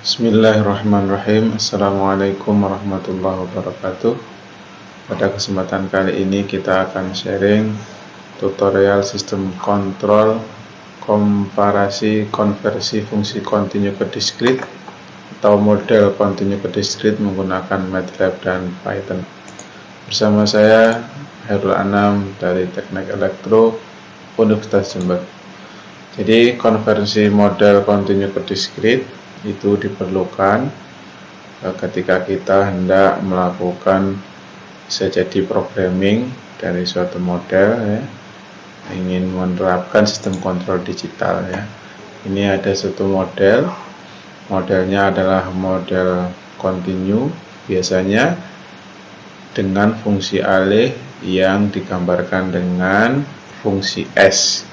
Bismillahirrahmanirrahim. Assalamualaikum warahmatullahi wabarakatuh. Pada kesempatan kali ini kita akan sharing tutorial sistem kontrol komparasi konversi fungsi kontinu ke discrete atau model kontinu ke discrete menggunakan MATLAB dan Python. Bersama saya Hairul Anam dari Teknik Elektro Universitas Jember. Jadi konversi model kontinu ke discrete itu diperlukan ketika kita hendak melakukan bisa jadi programming dari suatu model ya, ingin menerapkan sistem kontrol digital ya. Ini ada suatu modelnya adalah model kontinu, biasanya dengan fungsi alih yang digambarkan dengan fungsi S.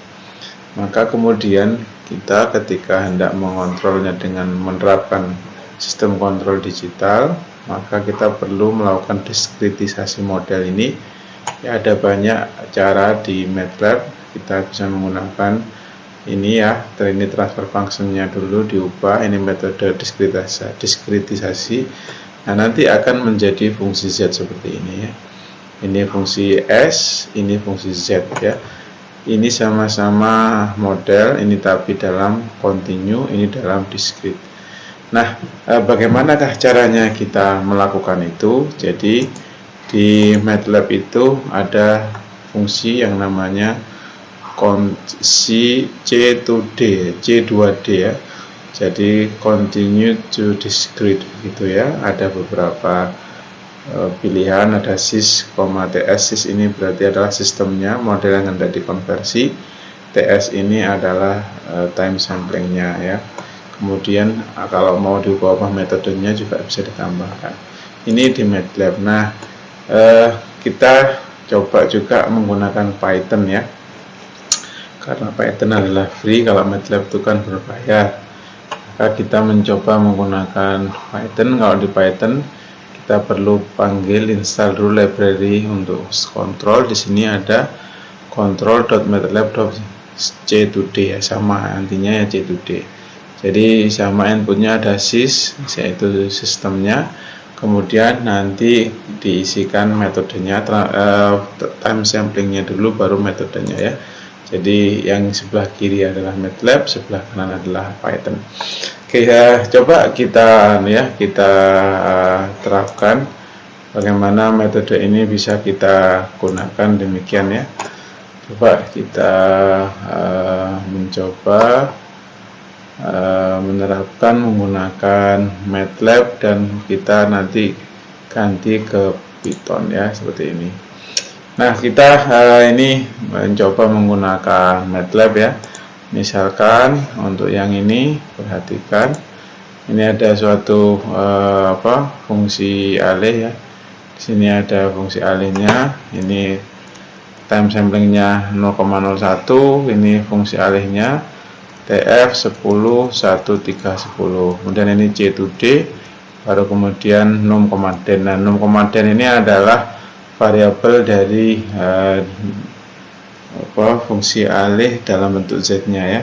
Maka kemudian kita ketika hendak mengontrolnya dengan menerapkan sistem kontrol digital, maka kita perlu melakukan diskretisasi model ini. Ya, ada banyak cara di MATLAB. Kita bisa menggunakan ini ya, ini transfer functionnya dulu diubah, ini metode diskretisasi. Nah, nanti akan menjadi fungsi Z seperti ini ya. Ini fungsi S, ini fungsi Z ya. Ini sama-sama model, ini tapi dalam kontinu, ini dalam discrete. Nah, bagaimanakah caranya kita melakukan itu? Jadi di MATLAB itu ada fungsi yang namanya C2D ya. Jadi continue to discrete gitu ya. Ada beberapa pilihan, ada sys, TS. Sys ini berarti adalah sistemnya, model yang hendak dikonversi. TS ini adalah time samplingnya ya. Kemudian kalau mau diubah metodenya juga bisa ditambahkan. Ini di MATLAB. Nah, kita coba juga menggunakan Python ya. Karena Python adalah free, kalau MATLAB itu kan berbayar. Maka kita mencoba menggunakan Python. Kalau di Python kita perlu panggil install dulu library untuk kontrol. Di sini ada control.matlab.c2d ya, sama artinya ya C2D. Jadi sama inputnya ada sys, yaitu sistemnya. Kemudian nanti diisikan metodenya, time samplingnya dulu baru metodenya ya. Jadi yang sebelah kiri adalah MATLAB, sebelah kanan adalah Python. Oke ya, coba kita terapkan bagaimana metode ini bisa kita gunakan demikian ya. Coba kita mencoba menerapkan menggunakan MATLAB dan kita nanti ganti ke Python ya, seperti ini. Nah, kita ini mencoba menggunakan MATLAB ya. Misalkan untuk yang ini, perhatikan ini ada suatu fungsi alih ya. Di sini ada fungsi alihnya, ini time samplingnya 0,01, ini fungsi alihnya TF 10 1 3 10. Kemudian ini C2D, baru kemudian num komaden. Nah, num komaden ini adalah variabel dari fungsi alih dalam bentuk Z-nya ya.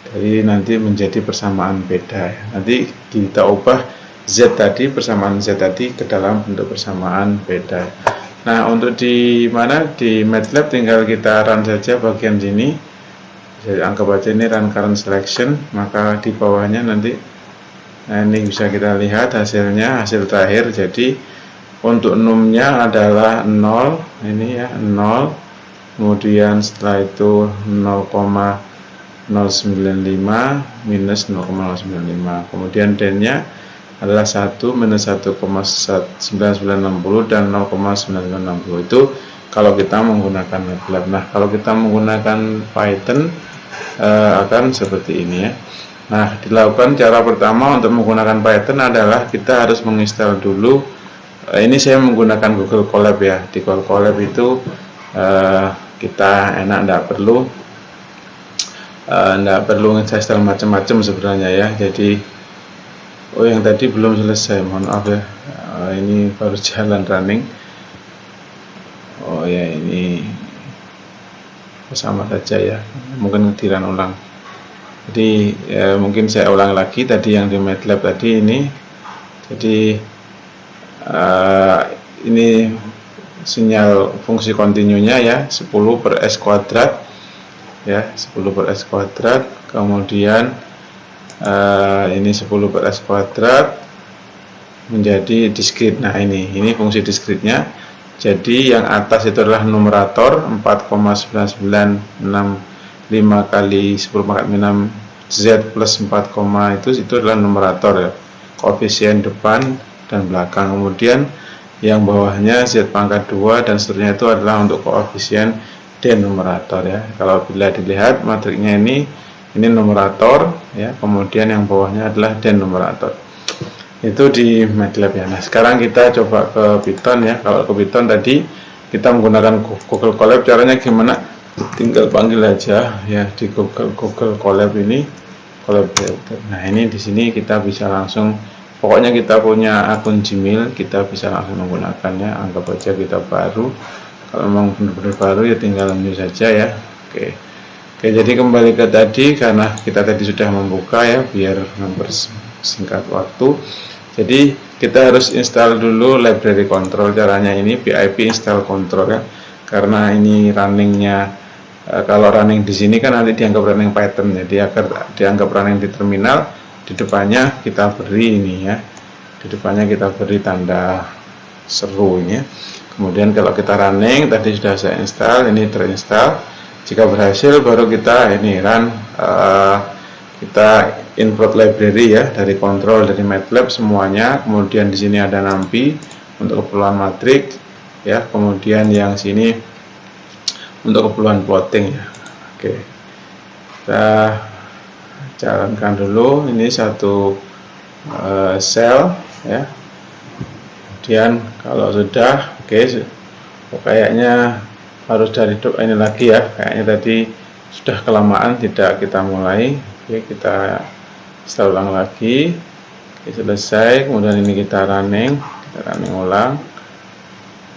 Jadi nanti menjadi persamaan beda ya. Nanti kita ubah Z tadi, persamaan Z tadi ke dalam bentuk persamaan beda. Nah, untuk di MATLAB tinggal kita run saja bagian sini. Jadi anggap aja ini run current selection, maka di bawahnya nanti ini bisa kita lihat hasilnya, hasil terakhir. Jadi untuk numnya adalah 0, ini ya 0. Kemudian setelah itu 0,095 minus 0,095. Kemudian D-nya adalah 1 minus 1,9960 dan 0,9960. Itu kalau kita menggunakan MATLAB. Nah, kalau kita menggunakan Python akan seperti ini ya. Nah, dilakukan cara pertama untuk menggunakan Python adalah kita harus menginstal dulu. Ini saya menggunakan Google Colab ya. Di Google Colab itu kita enak, tidak perlu install macam-macam sebenarnya ya. Jadi yang tadi belum selesai, mohon maaf ya. Ini baru jalan running. Ya, ini sama saja ya, mungkin di run ulang. Jadi mungkin saya ulang lagi tadi yang di MATLAB tadi ini. Jadi ini sinyal fungsi kontinunya ya, 10 per S kuadrat ya, 10 per S kuadrat. Kemudian ini 10 per S kuadrat menjadi diskrit. Nah ini fungsi diskritnya. Jadi yang atas itu adalah numerator 4,9965 kali 10 pangkat 6 Z plus 4, itu adalah numerator ya, koefisien depan dan belakang. Kemudian yang bawahnya Z pangkat 2 dan seterusnya itu adalah untuk koefisien denumerator ya. Kalau bila dilihat matriknya ini numerator ya, kemudian yang bawahnya adalah denumerator. Itu di MATLAB ya. Nah sekarang kita coba ke Python ya. Kalau ke Python tadi kita menggunakan Google Colab, caranya gimana? Tinggal panggil aja ya di Google Colab ini, Colab. Nah ini di sini kita bisa langsung, pokoknya kita punya akun Gmail, kita bisa langsung menggunakannya. Anggap aja kita baru, kalau memang benar-benar baru ya tinggal new saja ya. Oke, jadi kembali ke tadi, karena kita tadi sudah membuka ya, biar mempersingkat waktu. Jadi kita harus install dulu library control. Caranya ini pip install control ya, karena ini runningnya kalau running di sini kan nanti dianggap running Python. Jadi agar dianggap running di terminal, di depannya kita beri ini ya, di depannya kita beri tanda seru ini ya. Kemudian kalau kita running, tadi sudah saya install, ini terinstall. Jika berhasil baru kita ini run, kita import library ya, dari kontrol dari MATLAB semuanya. Kemudian di sini ada NumPy untuk keperluan matrik ya, kemudian yang sini untuk keperluan plotting ya. Oke, kita jalankan dulu. Ini satu sel ya. Kemudian kalau sudah kayaknya harus dari ini lagi ya, kayaknya tadi sudah kelamaan tidak kita mulai. Oke, kita install ulang lagi. Oke, selesai. Kemudian ini kita running ulang.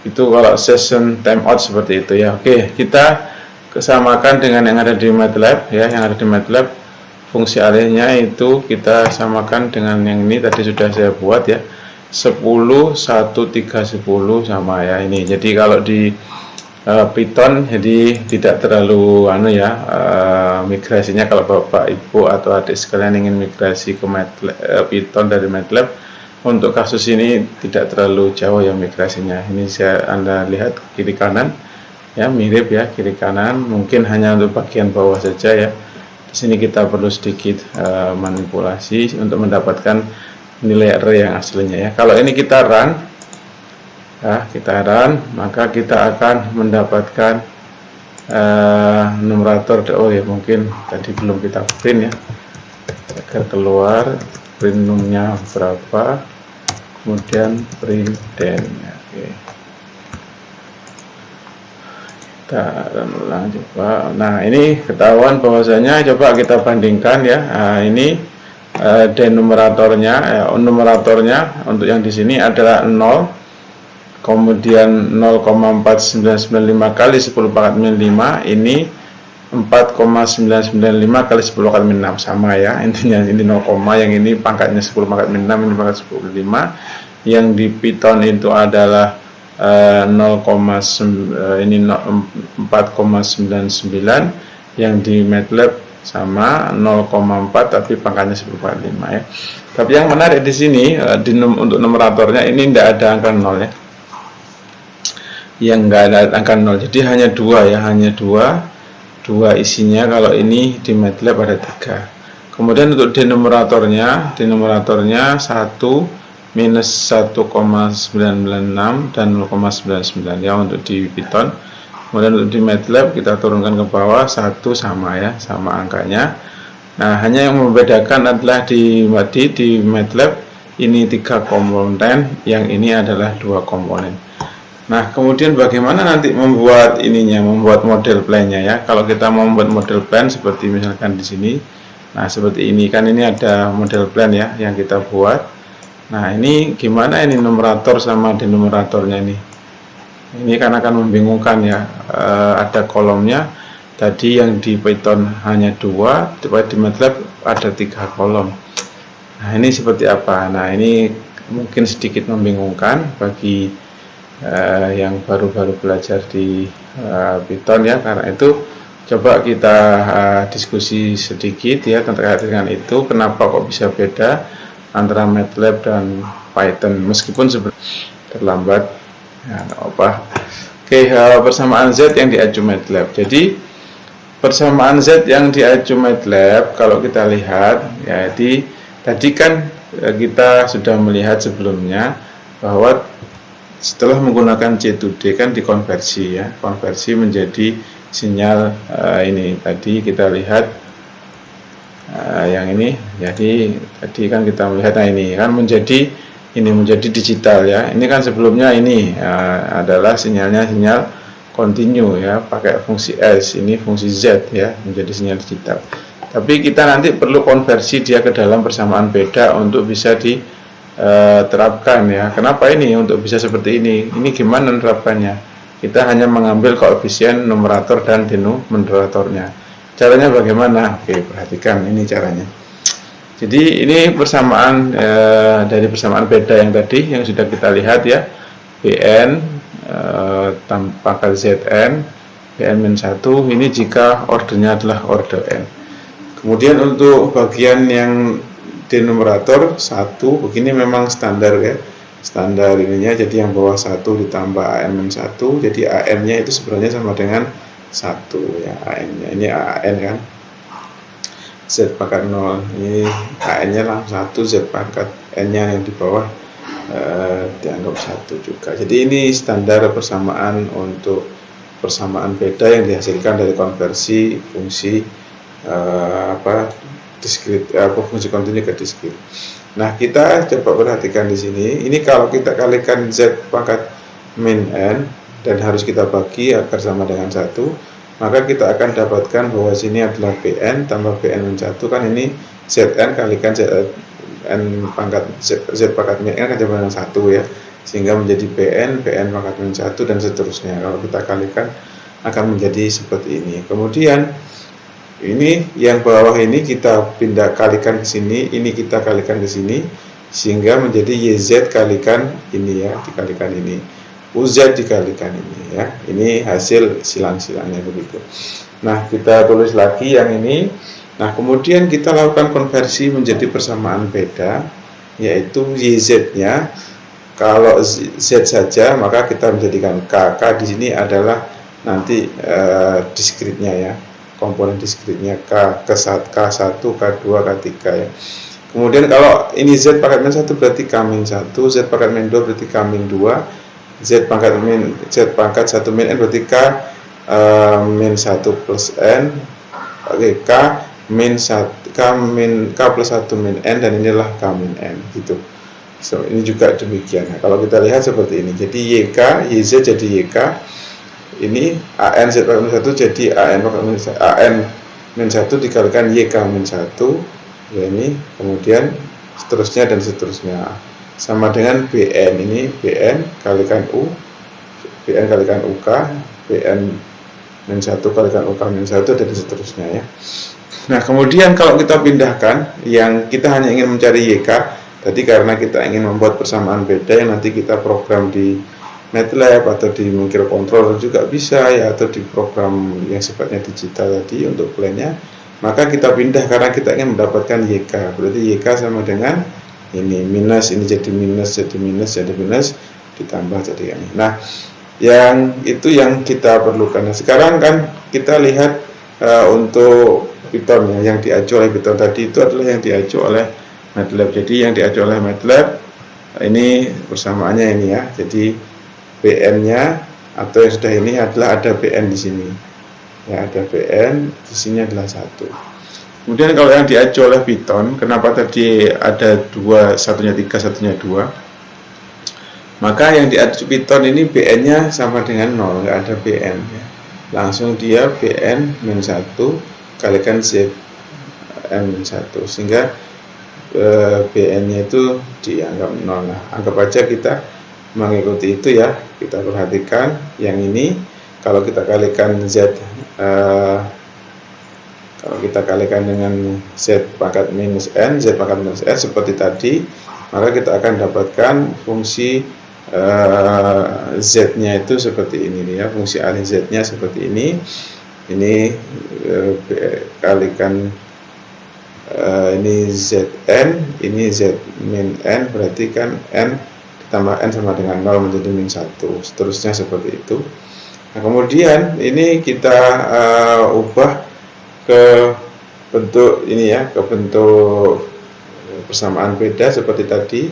Itu kalau session timeout seperti itu ya. Oke, kita kesamakan dengan yang ada di MATLAB ya, yang ada di MATLAB fungsi alihnya itu kita samakan dengan yang ini tadi sudah saya buat ya, 10 1 3 10 sama ya ini. Jadi kalau di Python jadi tidak terlalu migrasinya, kalau Bapak Ibu atau adik sekalian ingin migrasi ke MATLAB, Python dari MATLAB, untuk kasus ini tidak terlalu jauh ya migrasinya. Ini Anda lihat kiri kanan ya, mirip ya kiri kanan, mungkin hanya untuk bagian bawah saja ya. Di sini kita perlu sedikit manipulasi untuk mendapatkan nilai array yang aslinya ya. Kalau ini kita run ya, maka kita akan mendapatkan numerator. Oh ya, mungkin tadi belum kita print ya, agar keluar print numnya berapa, kemudian print den ya. Oke, kita run ulang coba. Nah ini ketahuan bahwasanya, coba kita bandingkan ya. Nah, ini denumeratornya numeratornya untuk yang di sini adalah 0, kemudian 0,4995 kali 10 pangkat min 5, ini 4,995 kali 10 pangkat min 6, sama ya, intinya ini 0, yang ini pangkatnya 10 pangkat min 6, ini pangkat 10,5. Yang di Python itu adalah 4,99, yang di MATLAB sama 0,4 tapi pangkatnya 10,5 ya. Tapi yang menarik di sini untuk numeratornya ini tidak ada angka 0 ya, yang enggak ada angka 0, jadi hanya dua ya, hanya dua isinya. Kalau ini di MATLAB ada 3. Kemudian untuk denumeratornya 1 minus 1,996 dan 0,99 ya untuk di Python. Kemudian untuk di MATLAB kita turunkan ke bawah 1 sama ya, sama angkanya. Nah hanya yang membedakan adalah di MATLAB ini 3 komponen, yang ini adalah 2 komponen. Nah kemudian bagaimana nanti membuat model plan-nya ya. Kalau kita mau membuat model plan seperti misalkan di sini, nah seperti ini kan, ini ada model plan ya yang kita buat. Nah ini gimana ini numerator sama denumeratornya ini kan akan membingungkan ya. Ada kolomnya tadi yang di Python hanya 2, di MATLAB ada 3 kolom. Nah, ini seperti apa? Nah, ini mungkin sedikit membingungkan bagi yang baru-baru belajar di Python ya. Karena itu coba kita diskusi sedikit ya terkait dengan itu. Kenapa kok bisa beda antara MATLAB dan Python, meskipun terlambat ya, apa. Oke, persamaan Z yang diacu MATLAB. Jadi persamaan Z yang diacu MATLAB kalau kita lihat ya, tadi kan kita sudah melihat sebelumnya bahwa setelah menggunakan C to D kan dikonversi ya, konversi menjadi sinyal ini. Tadi kita lihat yang ini, jadi tadi kan kita melihat, nah ini kan menjadi digital ya. Ini kan sebelumnya ini adalah sinyalnya sinyal continue ya, pakai fungsi S, ini fungsi Z ya, menjadi sinyal digital. Tapi kita nanti perlu konversi dia ke dalam persamaan beda untuk bisa diterapkan ya. Kenapa ini untuk bisa seperti ini? Ini gimana menerapkannya? Kita hanya mengambil koefisien numerator dan denominatornya. Caranya bagaimana? Oke, perhatikan ini caranya. Jadi ini persamaan dari persamaan beda yang tadi yang sudah kita lihat ya, Bn pangkat Zn Bn-1 ini jika ordernya adalah order n. Kemudian untuk bagian yang denominator 1 begini memang standar ya, standar ininya, jadi yang bawah 1 ditambah An-1, jadi An-nya itu sebenarnya sama dengan 1 ya, An-nya ini An kan, Z pangkat 0 ini An-nya langsung 1, Z pangkat N-nya yang di bawah dianggap 1 juga. Jadi ini standar persamaan untuk persamaan beda yang dihasilkan dari konversi fungsi fungsi kontinu ke diskrit. Nah, kita coba perhatikan di sini. Ini kalau kita kalikan Z pangkat min N dan harus kita bagi agar sama dengan 1, maka kita akan dapatkan bahwa sini adalah Bn tambah Bn-1 kan ini Zn kalikan Zn pangkat Z pangkat min N kan sama dengan 1 ya, sehingga menjadi Bn pangkat min 1 dan seterusnya. Kalau kita kalikan akan menjadi seperti ini. Kemudian ini yang bawah ini kita pindah kalikan ke sini, ini kita kalikan ke sini, sehingga menjadi YZ kalikan ini ya, dikalikan ini, UZ dikalikan ini ya. Ini hasil silang-silangnya begitu. Nah, kita tulis lagi yang ini. Nah, kemudian kita lakukan konversi menjadi persamaan beda, yaitu YZ-nya kalau Z saja maka kita menjadikan K. K di sini adalah nanti diskritnya ya, komponen diskritnya K1, K2, K3 ya. Kemudian kalau ini Z pangkat min 1 berarti K-1, Z pangkat min 2 berarti K-2, Z pangkat 1 min N berarti K-1 plus N. Oke, K plus 1 min N, dan inilah K min N gitu. So, ini juga demikian. Nah, kalau kita lihat seperti ini, jadi YK, YZ jadi YK, ini AN Z pangkat min 1 jadi AN min 1 dikalikan YK min 1 ya, ini kemudian seterusnya dan seterusnya, sama dengan Bn, ini Bn kalikan U, Bn kalikan UK, Bn min 1 kalikan UK min 1 dan seterusnya ya. Nah, kemudian kalau kita pindahkan, yang kita hanya ingin mencari YK tadi, karena kita ingin membuat persamaan beda yang nanti kita program di MATLAB atau di microcontroller juga bisa ya, atau di program yang sifatnya digital tadi untuk plannya, maka kita pindah karena kita ingin mendapatkan YK. Berarti YK sama dengan ini minus, ini jadi minus, jadi minus, jadi minus, ditambah jadi ini. Nah, yang itu yang kita perlukan. Nah, sekarang kan kita lihat untuk Python ya, yang diacu oleh Python tadi itu adalah yang diacu oleh MATLAB. Jadi yang diacu oleh MATLAB ini persamaannya ini ya. Jadi Bn-nya atau yang sudah ini adalah ada Bn di sini. Ya, ada Bn, di sini adalah 1. Kemudian kalau yang diacu oleh Python, kenapa tadi ada 2, satunya 3, satunya 2? Maka yang diacu Python ini Bn-nya sama dengan 0, nggak ada Bn ya. Langsung dia Bn min 1 kalikan Z n 1, sehingga Bn-nya itu dianggap 0. Nah, anggap aja kita mengikuti itu ya. Kita perhatikan yang ini, kalau kita kalikan Z, kalau kita kalikan dengan Z pangkat minus N, Z pangkat minus N seperti tadi, maka kita akan dapatkan fungsi Z-nya itu seperti ini ya, fungsi alih Z-nya seperti ini. Ini kalikan ini Zn, ini Z min N, berarti kan N ditambah N sama dengan 0 menjadi min 1, seterusnya seperti itu. Nah, kemudian ini kita ubah ke bentuk ini ya, ke bentuk persamaan beda seperti tadi.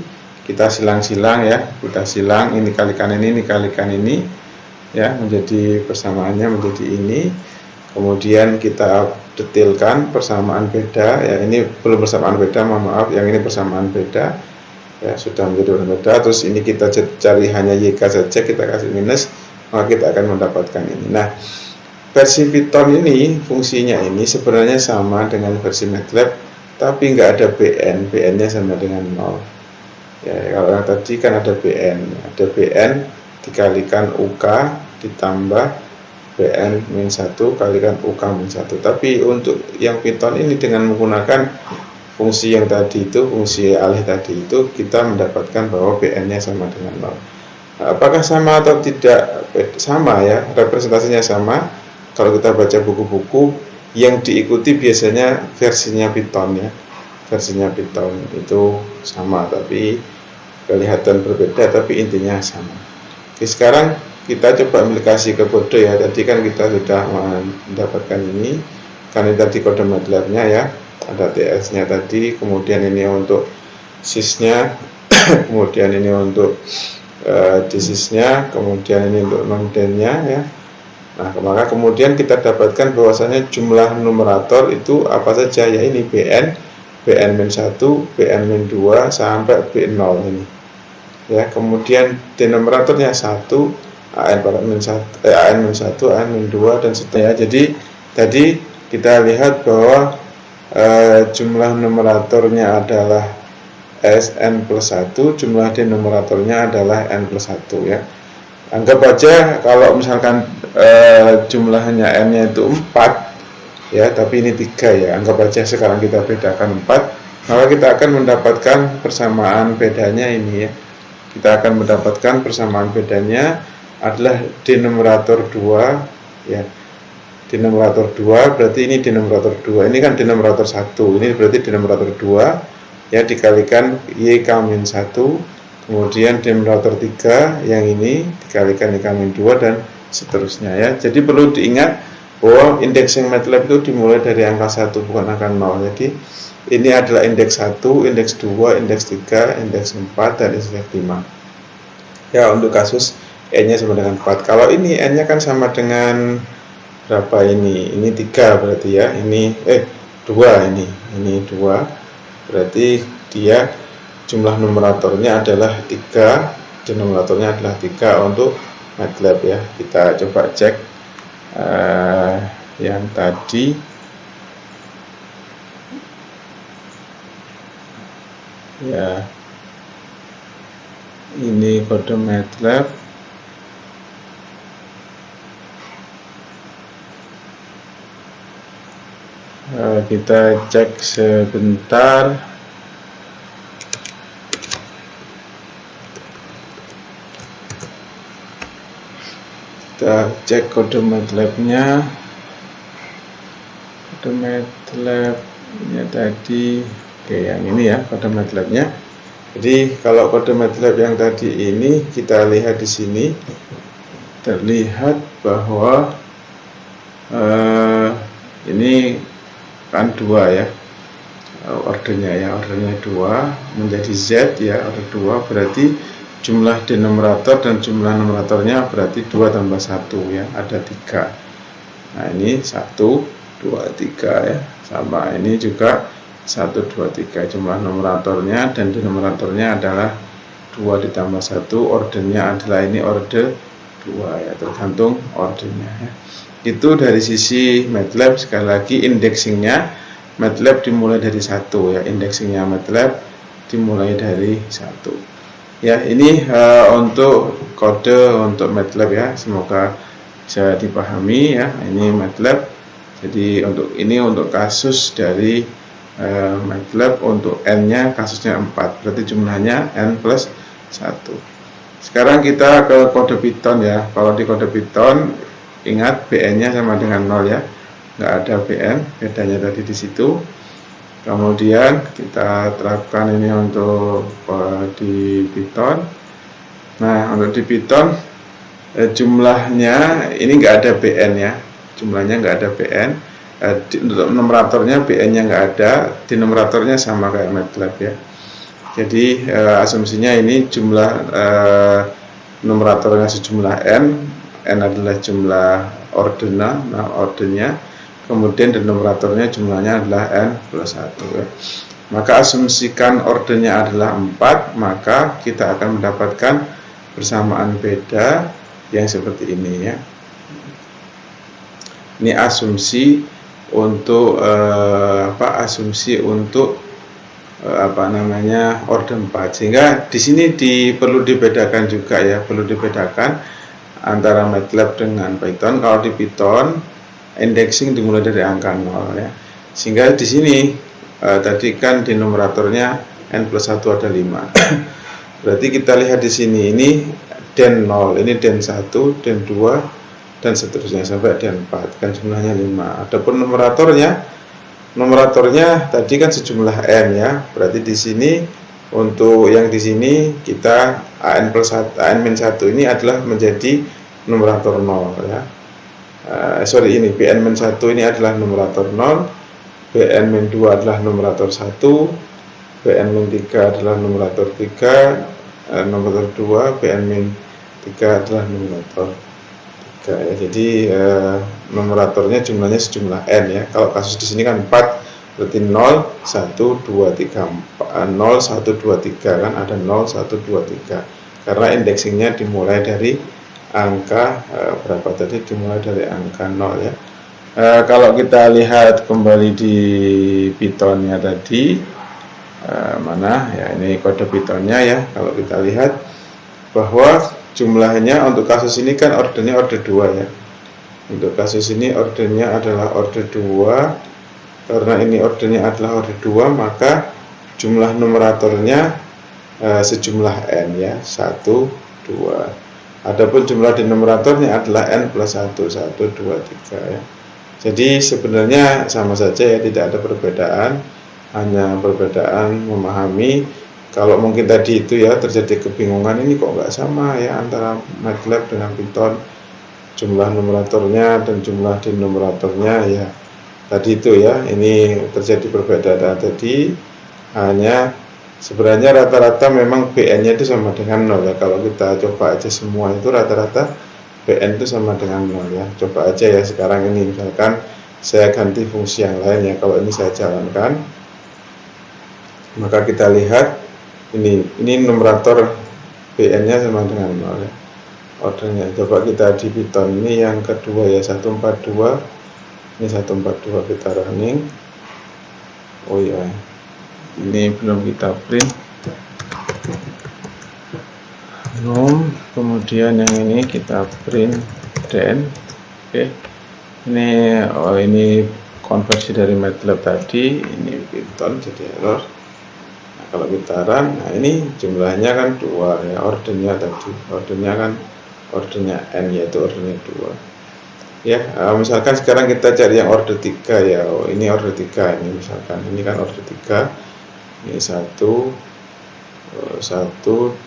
Kita silang-silang ya, kita silang, ini kalikan ini kalikan ini ya, menjadi persamaannya menjadi ini. Kemudian kita detailkan persamaan beda ya, ini belum persamaan beda, mohon maaf, yang ini persamaan beda ya, sudah menjadi beda. Terus ini kita cari hanya YK saja, kita kasih minus, maka kita akan mendapatkan ini. Nah, versi Python ini fungsinya ini sebenarnya sama dengan versi MATLAB, tapi nggak ada BN, BN-nya sama dengan 0 ya. Kalau yang tadi kan ada BN dikalikan UK ditambah BN min 1 kalikan UK min 1. Tapi untuk yang Python ini dengan menggunakan fungsi yang tadi itu, fungsi alih tadi itu, kita mendapatkan bahwa BN-nya sama dengan 0. Nah, apakah sama atau tidak? Sama ya, representasinya sama. Kalau kita baca buku-buku yang diikuti biasanya versinya Python ya, versinya Python itu sama, tapi kelihatan berbeda, tapi intinya sama. Oke, sekarang kita coba aplikasi ke kode ya. Tadi kan kita sudah mendapatkan ini, karena tadi kode MATLAB-nya ya, ada TS-nya tadi, kemudian ini untuk sys-nya, kemudian ini untuk disis-nya, kemudian ini untuk non-den-nya ya. Nah, maka kemudian kita dapatkan bahwasanya jumlah numerator itu apa saja ya, ini BN, BN-1, BN-2 sampai B0 ini. Ya, kemudian denominatornya 1, AN-1, AN-2 dan seterusnya. Jadi tadi kita lihat bahwa jumlah numeratornya adalah SN plus 1, jumlah denominatornya adalah N plus 1 ya. Anggap aja kalau misalkan jumlahnya N-nya itu 4 ya, tapi ini 3 ya, anggap aja sekarang kita bedakan 4, maka kita akan mendapatkan persamaan bedanya ini ya. Kita akan mendapatkan persamaan bedanya adalah denominator 2 ya. Denominator 2 berarti ini denominator 2, ini kan denominator 1, ini berarti denominator 2 ya, dikalikan YK min 1, kemudian denominator 3 yang ini dikalikan YK min 2 dan seterusnya ya. Jadi perlu diingat bahwa indexing MATLAB itu dimulai dari angka 1 bukan angka 0. Jadi ini adalah indeks 1, indeks 2, indeks 3, indeks 4 dan indeks 5 ya. Untuk kasus N-nya sama dengan 4. Kalau ini N-nya kan sama dengan berapa ini? Ini 3 berarti ya. Ini 2 ini 2. Berarti dia jumlah numeratornya adalah 3, denominatornya adalah 3 untuk MATLAB ya. Kita coba cek yang tadi ya, ini kode MATLAB. Kita cek sebentar. Kita cek kode MATLAB-nya. Kode MATLAB-nya tadi, oke, yang ini ya kode MATLAB-nya. Jadi kalau kode MATLAB yang tadi ini kita lihat di sini, terlihat bahwa ini kan 2 ya, ordernya 2 menjadi Z ya, order 2 berarti jumlah denominator dan jumlah numeratornya berarti 2 tambah 1 ya, ada 3. Nah ini 1, 2, 3 ya, sama ini juga 1, 2, 3, jumlah numeratornya dan denominatornya adalah 2 ditambah 1, ordernya adalah ini order 2 ya, tergantung ordernya ya. Itu dari sisi MATLAB. Sekali lagi indexingnya MATLAB dimulai dari 1 ya, indexingnya MATLAB dimulai dari 1 ya. Ini untuk kode untuk MATLAB ya, semoga bisa dipahami ya. Ini MATLAB. Jadi untuk kasus dari MATLAB untuk n-nya kasusnya 4, berarti jumlahnya n plus 1. Sekarang kita ke kode Python ya. Kalau di kode Python ingat bn-nya sama dengan 0 ya, nggak ada bn, bedanya tadi di situ. Kemudian kita terapkan ini untuk di Python. Nah, untuk di Python jumlahnya ini nggak ada bn ya, jumlahnya nggak ada bn. Untuk numeratornya bn-nya nggak ada, denominatornya sama kayak MATLAB ya. Jadi asumsinya ini jumlah numeratornya sejumlah n adalah jumlah ordinal, ordernya, kemudian denominatornya jumlahnya adalah n plus 1 ya. Maka asumsikan ordernya adalah 4, maka kita akan mendapatkan persamaan beda yang seperti ini ya. Ini asumsi untuk order 4. Sehingga di sini perlu dibedakan juga ya, perlu dibedakan antara MATLAB dengan Python. Kalau di Python indexing dimulai dari angka 0 ya. Sehingga di sini tadi kan denominatornya n plus 1 ada 5. Berarti kita lihat di sini ini den 0, ini den 1, den 2 dan seterusnya sampai den 4, kan jumlahnya 5. Adapun numeratornya tadi kan sejumlah n ya. Berarti di sini untuk yang di sini kita an plus 1, an-1 ini adalah menjadi numerator 0 ya. Ini bn-1 ini adalah numerator 0, bn-2 adalah numerator 1, bn-3 adalah numerator 3, numerator 2, bn-3 adalah numerator 3 ya. Jadi numeratornya jumlahnya sejumlah n ya. Kalau kasus di sini kan 4, berarti 0, 1, 2, 3, 0, 1, 2, 3 kan ada 0, 1, 2, 3. Karena indeksingnya dimulai dari angka berapa tadi, dimulai dari angka 0 ya. Kalau kita lihat kembali di Pythonnya tadi, mana ya, ini kode Pythonnya ya. Kalau kita lihat bahwa jumlahnya untuk kasus ini kan ordernya order 2 ya. Untuk kasus ini ordernya adalah order 2. Karena ini ordernya adalah order 2, maka jumlah numeratornya sejumlah n ya, 1, 2. Adapun jumlah denominatornya adalah n plus 1, 1, 2, 3 ya. Jadi sebenarnya sama saja ya, tidak ada perbedaan, hanya perbedaan memahami. Kalau mungkin tadi itu ya terjadi kebingungan, ini kok nggak sama ya antara MATLAB dengan Python, jumlah numeratornya dan jumlah denominatornya ya. Tadi itu ya, ini terjadi perbedaan tadi, hanya sebenarnya rata-rata memang bn-nya itu sama dengan 0 ya. Kalau kita coba aja semua itu rata-rata bn itu sama dengan 0 ya. Coba aja ya sekarang ini, misalkan saya ganti fungsi yang lain ya. Kalau ini saya jalankan, maka kita lihat ini numerator bn-nya sama dengan 0 ya, ordernya. Coba kita di Python ini yang kedua ya, 142. Ini 142 kita running. Oh ya, ini belum kita print. Kemudian yang ini kita print den. Oke. Ini konversi dari MATLAB tadi, ini Python jadi error. Nah, kalau kita run, nah ini jumlahnya kan 2 ya, ordernya tadi. Ordernya n, yaitu ordernya 2. Ya, misalkan sekarang kita cari yang order 3 ya. Oh, ini order 3 ini misalkan. Ini kan order 3. Ini 1 2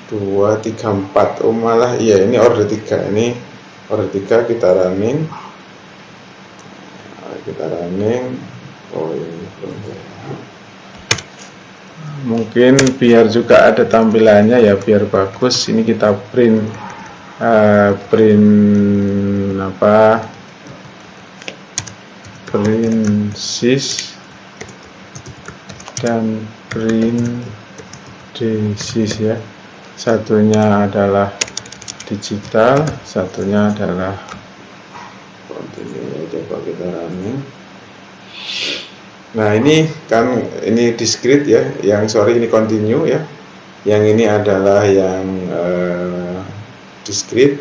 3 4. Oh, malah iya ini order 3. Ini order 3 kita running. Oh, ini mungkin biar juga ada tampilannya ya, biar bagus. Ini kita print print sys dan print disis ya. Satunya adalah digital, satunya adalah continue. Coba kita running. Nah, ini kan ini discrete ya, ini continue ya. Yang ini adalah yang discrete.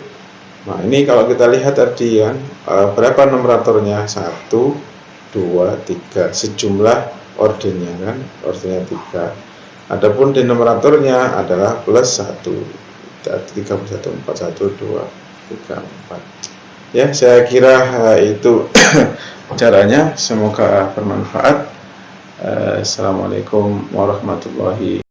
Nah, ini kalau kita lihat tadi kan, berapa numeratornya? 1, 2, 3, sejumlah ordennya kan, ordennya 3. Adapun denominatornya adalah plus 1, 31, 41, 2, 3, 4. Ya, saya kira itu caranya. Semoga bermanfaat. Assalamualaikum warahmatullahi wabarakatuh.